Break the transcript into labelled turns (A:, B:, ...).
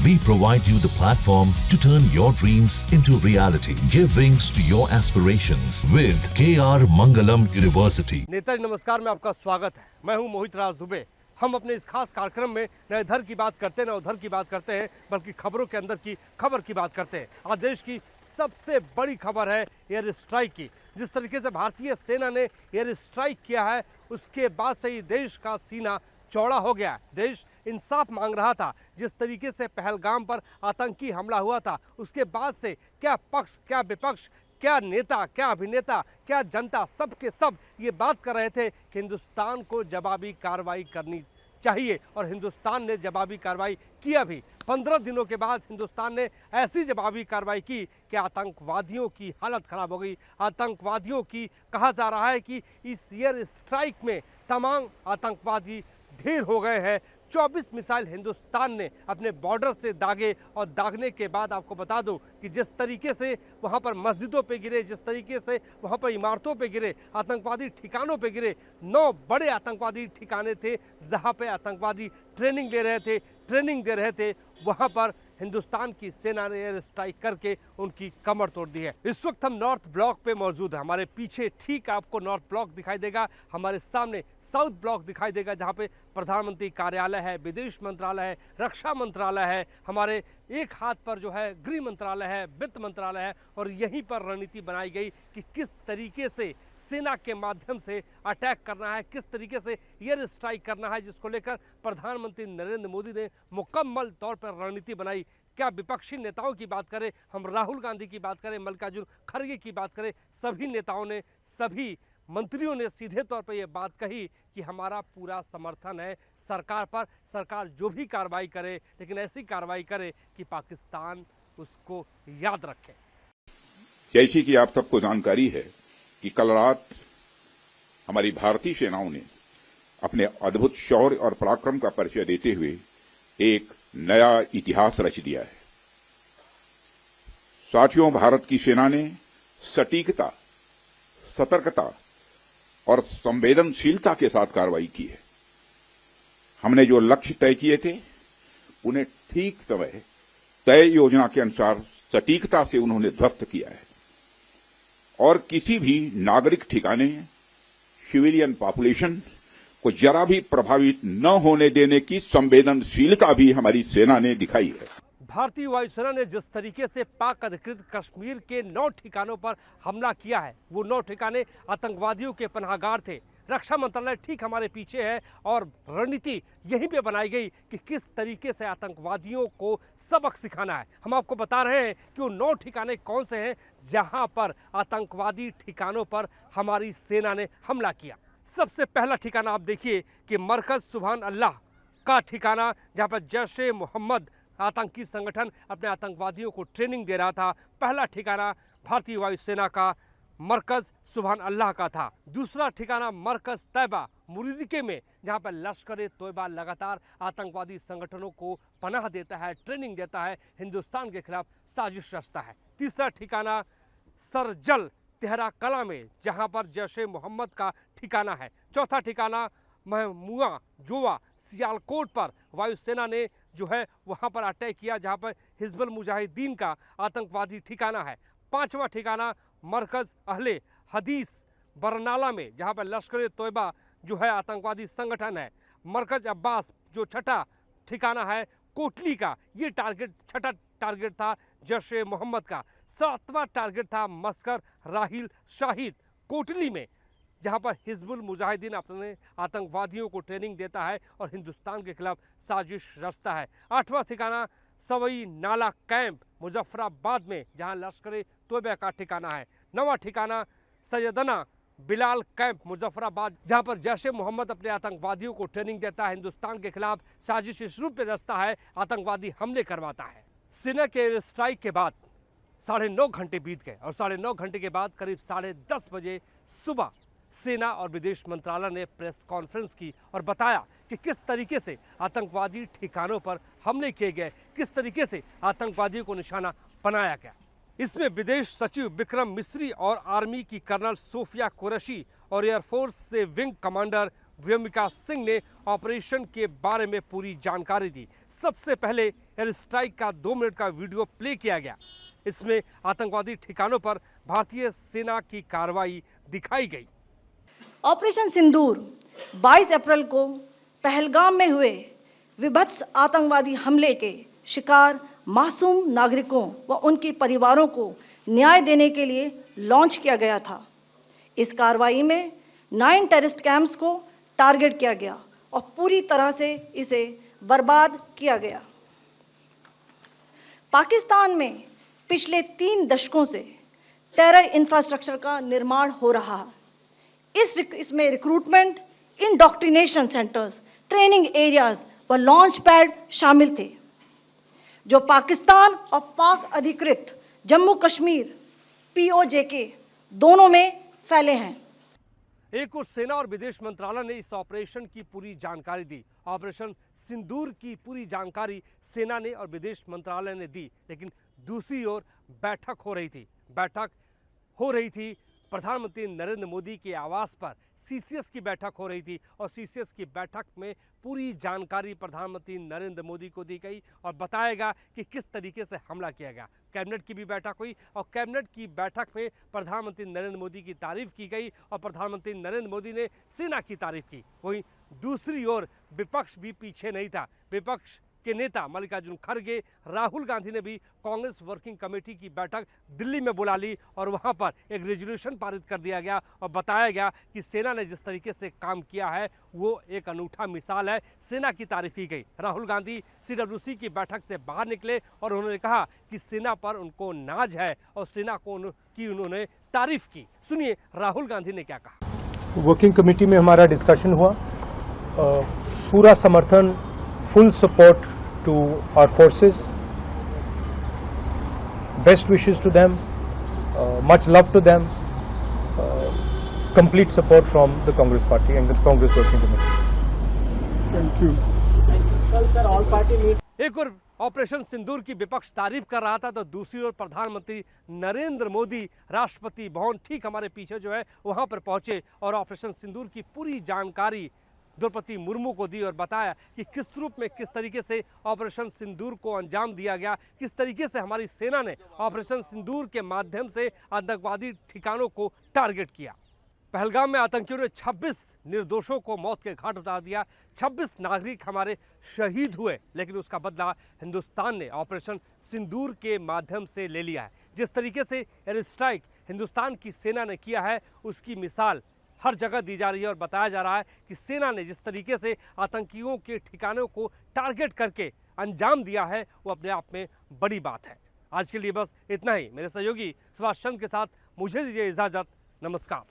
A: We provide you the platform to turn your dreams into reality. Give wings to your aspirations with KR Mangalam University.
B: Netaji नमस्कार में आपका स्वागत है। मैं हूं मोहित राज दुबे। हम अपने इस खास कार्यक्रम में न इधर की बात करते हैं न उधर की बात करते हैं, बल्कि खबरों के अंदर की खबर की बात करते हैं। आज देश की सबसे बड़ी खबर है एयर स्ट्राइक की। जिस तरीके से भारतीय सेना ने एयर स्ट्राइक किया है, उसके बाद से ही देश का सीना चौड़ा हो गया। देश इंसाफ मांग रहा था। जिस तरीके से पहलगाम पर आतंकी हमला हुआ था, उसके बाद से क्या पक्ष क्या विपक्ष, क्या नेता क्या अभिनेता क्या जनता, सब के सब ये बात कर रहे थे कि हिंदुस्तान को जवाबी कार्रवाई करनी चाहिए, और हिंदुस्तान ने जवाबी कार्रवाई किया भी। 15 दिनों के बाद हिंदुस्तान ने ऐसी जवाबी कार्रवाई की कि आतंकवादियों की हालत खराब हो गई। आतंकवादियों की कहा जा रहा है कि इस एयर स्ट्राइक में तमाम आतंकवादी ढेर हो गए हैं। 24 मिसाइल हिंदुस्तान ने अपने बॉर्डर से दागे, और दागने के बाद आपको बता दूं कि जिस तरीके से वहां पर मस्जिदों पे गिरे, जिस तरीके से वहां पर इमारतों पे गिरे, आतंकवादी ठिकानों पे गिरे। 9 बड़े आतंकवादी ठिकाने थे जहां पे आतंकवादी ट्रेनिंग दे रहे थे। वहां पर हिंदुस्तान की सेना ने एयर स्ट्राइक करके उनकी कमर तोड़ दी है। इस वक्त हम नॉर्थ ब्लॉक पे मौजूद हैं। हमारे पीछे ठीक आपको नॉर्थ ब्लॉक दिखाई देगा, हमारे सामने साउथ ब्लॉक दिखाई देगा, जहां पे प्रधानमंत्री कार्यालय है, विदेश मंत्रालय है, रक्षा मंत्रालय है, हमारे एक हाथ पर जो है गृह मंत्रालय है, वित्त मंत्रालय है। और यहीं पर रणनीति बनाई गई कि किस तरीके से सेना के माध्यम से अटैक करना है, किस तरीके से एयर स्ट्राइक करना है, जिसको लेकर प्रधानमंत्री नरेंद्र मोदी ने मुकम्मल तौर पर रणनीति बनाई। क्या विपक्षी नेताओं की बात करें, हम राहुल गांधी की बात करें, मल्लिकार्जुन खड़गे की बात करें, सभी नेताओं ने, सभी मंत्रियों ने सीधे तौर पर यह बात कही कि हमारा पूरा समर्थन है सरकार पर। सरकार जो भी कार्रवाई करे, लेकिन ऐसी कार्रवाई करे कि पाकिस्तान उसको याद रखे।
C: जैसी कि आप सबको जानकारी है कि कल रात हमारी भारतीय सेनाओं ने अपने अद्भुत शौर्य और पराक्रम का परिचय देते हुए एक नया इतिहास रच दिया है। साथियों, भारत की सेना ने सटीकता, सतर्कता और संवेदनशीलता के साथ कार्रवाई की है। हमने जो लक्ष्य तय किए थे, उन्हें ठीक समय तय योजना के अनुसार सटीकता से उन्होंने ध्वस्त किया है, और किसी भी नागरिक ठिकाने, सिविलियन पॉपुलेशन को जरा भी प्रभावित न होने देने की संवेदनशीलता भी हमारी सेना ने दिखाई है।
B: भारतीय वायुसेना ने जिस तरीके से पाक अधिकृत कश्मीर के 9 ठिकानों पर हमला किया है, वो 9 ठिकाने आतंकवादियों के पनाहगार थे। रक्षा मंत्रालय ठीक हमारे पीछे है, और रणनीति यहीं पे बनाई गई कि किस तरीके से आतंकवादियों को सबक सिखाना है। हम आपको बता रहे हैं कि वो 9 ठिकाने कौन से हैं जहां पर आतंकवादी ठिकानों पर हमारी सेना ने हमला किया। सबसे पहला ठिकाना आप देखिए कि मरकज सुभान अल्लाह का ठिकाना, जहां पर जैश ए मोहम्मद आतंकी संगठन अपने आतंकवादियों को ट्रेनिंग दे रहा था। पहला ठिकाना भारतीय वायुसेना का मरकज सुभान अल्लाह का था। दूसरा ठिकाना मरकज तैयबा मुरीदिके में, जहां पर लश्कर ए तोयबा लगातार आतंकवादी संगठनों को पनाह देता है, ट्रेनिंग देता है, हिंदुस्तान के खिलाफ साजिश रचता है। तीसरा ठिकाना सरजल तेहरा कला में, जहां पर जैश ए मोहम्मद का ठिकाना है। चौथा ठिकाना महमुआ जोवा सियालकोट पर वायुसेना ने जो है वहां पर अटैक किया, जहां पर हिजबुल मुजाहिदीन का आतंकवादी ठिकाना है। पांचवा ठिकाना मरकज अहले हदीस बरनाला में, जहां पर लश्कर ए तोयबा जो है आतंकवादी संगठन है। मरकज अब्बास जो छठा ठिकाना है कोटली का, ये छठा टारगेट था जैश ए मोहम्मद का। 7वां टारगेट था मस्कर राहिल शाहिद कोटली में, जहां पर हिजबुल मुजाहिदीन अपने आतंकवादियों को ट्रेनिंग देता है और हिंदुस्तान के खिलाफ साजिश रचता है। 8वां ठिकाना सवई नाला कैंप मुजफ्फराबाद में, जहां लश्कर ए तोयबा का ठिकाना है। 9वां ठिकाना सैयदना बिलाल कैंप मुजफ्फराबाद, जहां पर जैश ए मोहम्मद अपने आतंकवादियों को ट्रेनिंग देता है, हिंदुस्तान के खिलाफ साजिश इस रूप में रचता है, आतंकवादी हमले करवाता है। सेना के एयर स्ट्राइक के बाद 9.5 घंटे बीत गए, और 9.5 घंटे के बाद करीब 10:30 बजे सुबह सेना और विदेश मंत्रालय ने प्रेस कॉन्फ्रेंस की और बताया कि किस तरीके से आतंकवादी ठिकानों पर हमले किए गए, किस तरीके से आतंकवादियों को निशाना बनाया गया। इसमें विदेश सचिव विक्रम मिस्री और आर्मी की कर्नल सोफिया कुरैशी और एयरफोर्स से विंग कमांडर व्योमिका सिंह ने ऑपरेशन के बारे में पूरी जानकारी दी। सबसे पहले एयर स्ट्राइक का 2 मिनट का वीडियो प्ले किया गया। इसमें आतंकवादी ठिकानों पर भारतीय सेना की कार्रवाई दिखाई गई।
D: ऑपरेशन सिंदूर 22 अप्रैल को पहलगाम में हुए विभत्स आतंकवादी हमले के शिकार मासूम नागरिकों व उनके परिवारों को न्याय देने के लिए लॉन्च किया गया था। इस कार्रवाई में 9 टेररिस्ट कैंप्स को टारगेट किया गया और पूरी तरह से इसे बर्बाद किया गया। पाकिस्तान में पिछले 3 दशकों से टेरर इंफ्रास्ट्रक्चर का निर्माण हो रहा है। इसमें recruitment, indoctrination centres, training areas व लॉन्च पैड शामिल थे, जो पाकिस्तान और पाक अधिकृत जम्मू कश्मीर POJK दोनों में फैले हैं।
B: एक और सेना और विदेश मंत्रालय ने इस ऑपरेशन की पूरी जानकारी दी। ऑपरेशन सिंदूर की पूरी जानकारी सेना ने और विदेश मंत्रालय ने दी, लेकिन दूसरी ओर बैठक हो रही थी प्रधानमंत्री नरेंद्र मोदी के आवास पर। CCS की बैठक हो रही थी और CCS की बैठक में पूरी जानकारी प्रधानमंत्री नरेंद्र मोदी को दी गई और बताएगा कि किस तरीके से हमला किया गया। कैबिनेट की भी बैठक हुई और कैबिनेट की बैठक में प्रधानमंत्री नरेंद्र मोदी की तारीफ की गई और प्रधानमंत्री नरेंद्र मोदी ने सेना की तारीफ की। वहीं दूसरी ओर विपक्ष भी पीछे नहीं था। विपक्ष के नेता मल्लिकार्जुन खड़गे, राहुल गांधी ने भी कांग्रेस वर्किंग कमेटी की बैठक दिल्ली में बुला ली और वहां पर एक रेजोल्यूशन पारित कर दिया गया और बताया गया कि सेना ने जिस तरीके से काम किया है वो एक अनूठा मिसाल है। सेना की तारीफ की गई। राहुल गांधी CWC की बैठक से बाहर निकले और उन्होंने कहा कि सेना पर उनको नाज है और सेना को की उन्होंने तारीफ की। सुनिए राहुल गांधी ने क्या कहा।
E: वर्किंग कमेटी में हमारा डिस्कशन हुआ, पूरा समर्थन, full support to our forces, best wishes to them, much love to them, complete support from the Congress party and the Congress working committee. Thank you.
B: Sir, all party meet. एक और operation सिंदूर की विपक्ष तारीफ कर रहा था तो दूसरी ओर प्रधानमंत्री नरेंद्र मोदी राष्ट्रपति भवन ठीक हमारे पीछे जो है वहां पर पहुंचे और ऑपरेशन सिंदूर की पूरी जानकारी द्रौपदी मुर्मू को दी और बताया कि किस रूप में किस तरीके से ऑपरेशन सिंदूर को अंजाम दिया गया, किस तरीके से हमारी सेना ने ऑपरेशन सिंदूर के माध्यम से आतंकवादी ठिकानों को टारगेट किया। पहलगाम में आतंकियों ने 26 निर्दोषों को मौत के घाट उतार दिया। 26 नागरिक हमारे शहीद हुए, लेकिन उसका बदला हिंदुस्तान ने ऑपरेशन सिंदूर के माध्यम से ले लिया है। जिस तरीके से एयर स्ट्राइक हिंदुस्तान की सेना ने किया है उसकी मिसाल हर जगह दी जा रही है और बताया जा रहा है कि सेना ने जिस तरीके से आतंकियों के ठिकानों को टारगेट करके अंजाम दिया है वो अपने आप में बड़ी बात है। आज के लिए बस इतना ही। मेरे सहयोगी सुभाष चंद्र के साथ मुझे दीजिए इजाजत। नमस्कार।